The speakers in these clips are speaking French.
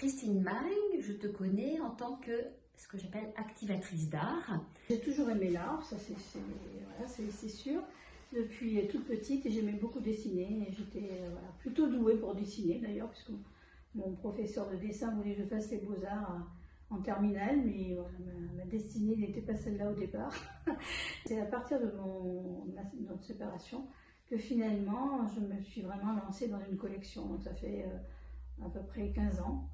Christine Maing, je te connais en tant que ce que j'appelle activatrice d'art. J'ai toujours aimé l'art, ça c'est sûr. Depuis toute petite, j'aimais beaucoup dessiner et j'étais plutôt douée pour dessiner d'ailleurs, puisque mon professeur de dessin voulait que je fasse les beaux-arts en terminale, mais voilà, ma destinée n'était pas celle-là au départ. C'est à partir de notre séparation que finalement je me suis vraiment lancée dans une collection. Donc ça fait à peu près 15 ans.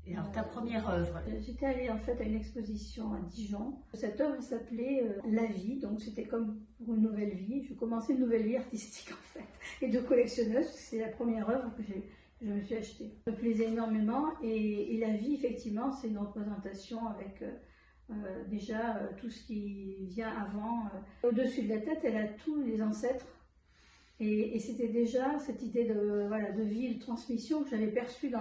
Et alors ta première œuvre? J'étais allée en fait à une exposition à Dijon. Cette œuvre s'appelait La vie, donc c'était comme pour une nouvelle vie. Je commençais une nouvelle vie artistique en fait, et de collectionneuse. C'est la première œuvre que je me suis achetée. Ça me plaisait énormément et La vie effectivement c'est une représentation avec déjà tout ce qui vient avant. Au-dessus de la tête elle a tous les ancêtres et c'était déjà cette idée de vie, de transmission que j'avais perçue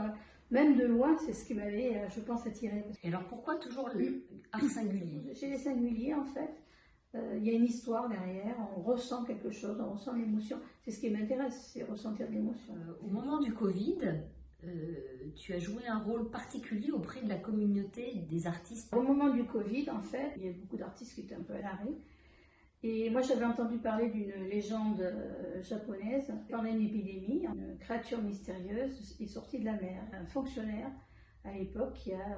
même de loin, c'est ce qui m'avait, je pense, attirée. Et alors pourquoi toujours l'art singulier? Chez les singuliers, en fait, il y a une histoire derrière, on ressent quelque chose, on ressent l'émotion. C'est ce qui m'intéresse, c'est ressentir de l'émotion. Au moment du Covid, tu as joué un rôle particulier auprès de la communauté des artistes. Au moment du Covid, en fait, il y a beaucoup d'artistes qui étaient un peu à l'arrêt. Et moi, j'avais entendu parler d'une légende japonaise. Pendant une épidémie, une créature mystérieuse est sortie de la mer. Un fonctionnaire, à l'époque, qui a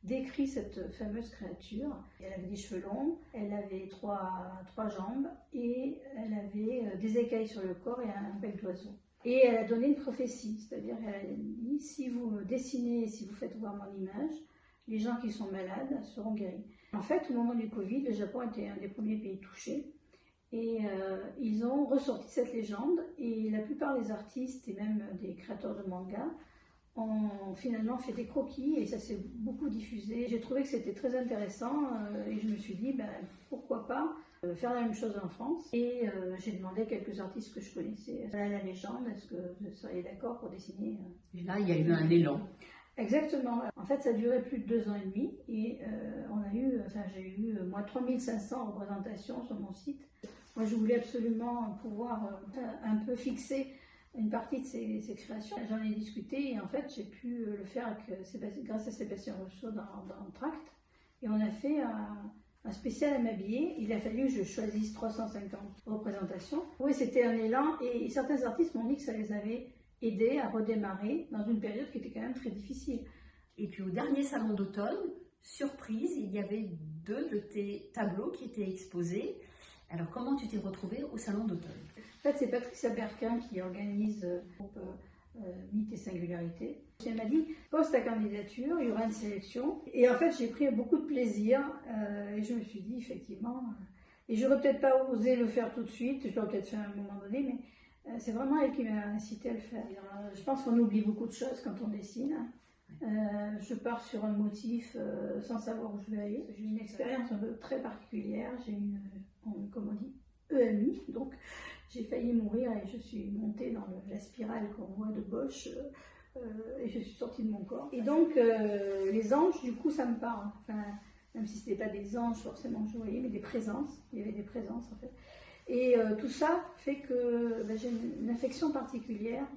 décrit cette fameuse créature. Elle avait des cheveux longs, elle avait trois jambes et elle avait des écailles sur le corps et un bec d'oiseau. Et elle a donné une prophétie, c'est-à-dire qu'elle a dit, si vous dessinez, si vous faites voir mon image, les gens qui sont malades seront guéris. En fait, au moment du Covid, le Japon était un des premiers pays touchés et ils ont ressorti cette légende et la plupart des artistes et même des créateurs de manga ont finalement fait des croquis et ça s'est beaucoup diffusé. J'ai trouvé que c'était très intéressant et je me suis dit pourquoi pas faire la même chose en France. Et j'ai demandé à quelques artistes que je connaissais la légende, est-ce que vous seriez d'accord pour dessiner Et là, il y a eu un élan. Exactement. En fait, ça a duré plus de 2 ans et demi et j'ai eu moi 3500 représentations sur mon site. Moi, je voulais absolument pouvoir un peu fixer une partie de ces créations. J'en ai discuté et en fait, j'ai pu le faire grâce à Sébastien Rousseau dans Tract. Et on a fait un spécial à m'habiller. Il a fallu que je choisisse 350 représentations. Oui, c'était un élan et certains artistes m'ont dit que ça les avait aidé à redémarrer dans une période qui était quand même très difficile. Et puis au dernier salon d'automne, surprise, il y avait 2 de tes tableaux qui étaient exposés. Alors comment tu t'es retrouvée au salon d'automne? En fait, c'est Patricia Berquin qui organise le groupe Mythes et Singularités. Elle m'a dit, pose ta candidature, il y aura une sélection. Et en fait, j'ai pris beaucoup de plaisir et je me suis dit effectivement, et j'aurais peut-être pas osé le faire tout de suite, je l'aurais peut-être fait à un moment donné, mais c'est vraiment elle qui m'a incité à le faire. Je pense qu'on oublie beaucoup de choses quand on dessine. Je pars sur un motif sans savoir où je vais aller. J'ai une expérience un peu très particulière. J'ai comme on dit, EMI. Donc j'ai failli mourir et je suis montée dans la spirale qu'on voit de Bosch et je suis sortie de mon corps. Et donc les anges, du coup, ça me parle. Enfin, même si ce n'était pas des anges forcément que je voyais, mais des présences. Il y avait des présences en fait. Et tout ça fait que j'ai une affection particulière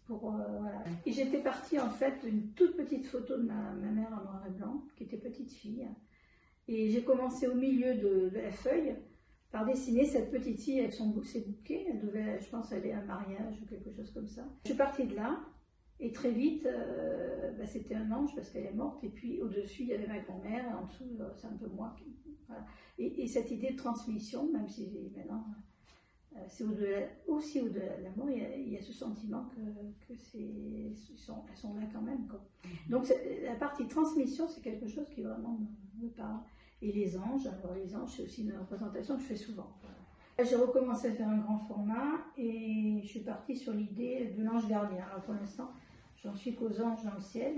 pour voilà. Et j'étais partie en fait d'une toute petite photo de ma mère en noir et blanc, qui était petite fille. Et j'ai commencé au milieu de la feuille par dessiner cette petite fille avec ses bouquets. Elle devait, je pense, aller à un mariage ou quelque chose comme ça. Je suis partie de là. Et très vite, c'était un ange parce qu'elle est morte. Et puis au-dessus, il y avait ma grand-mère. Et en dessous, c'est un peu moi. Voilà. Et cette idée de transmission, même si maintenant, c'est aussi au-delà de l'amour, il y a ce sentiment elles sont là quand même. Quoi. Donc la partie transmission, c'est quelque chose qui vraiment me parle. Et les anges, c'est aussi une représentation que je fais souvent. Voilà. J'ai recommencé à faire un grand format et je suis partie sur l'idée de l'ange gardien. Alors pour l'instant, j'en suis qu'aux anges dans le ciel.